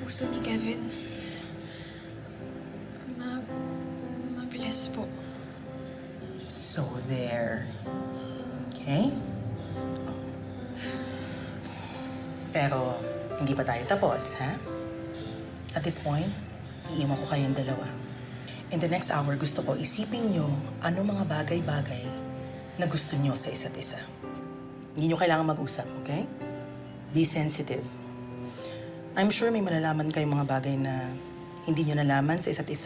puso ni Kevin. Mabilis po. So there. Okay? Pero hindi pa tayo tapos, ha? At this point, iiwan ko kayong dalawa. In the next hour, gusto ko isipin nyo ano mga bagay-bagay na gusto nyo sa isa't isa. Hindi nyo kailangan mag-usap, okay? Be sensitive. I'm sure may malalaman kayong mga bagay na hindi nyo nalaman sa isa't isa.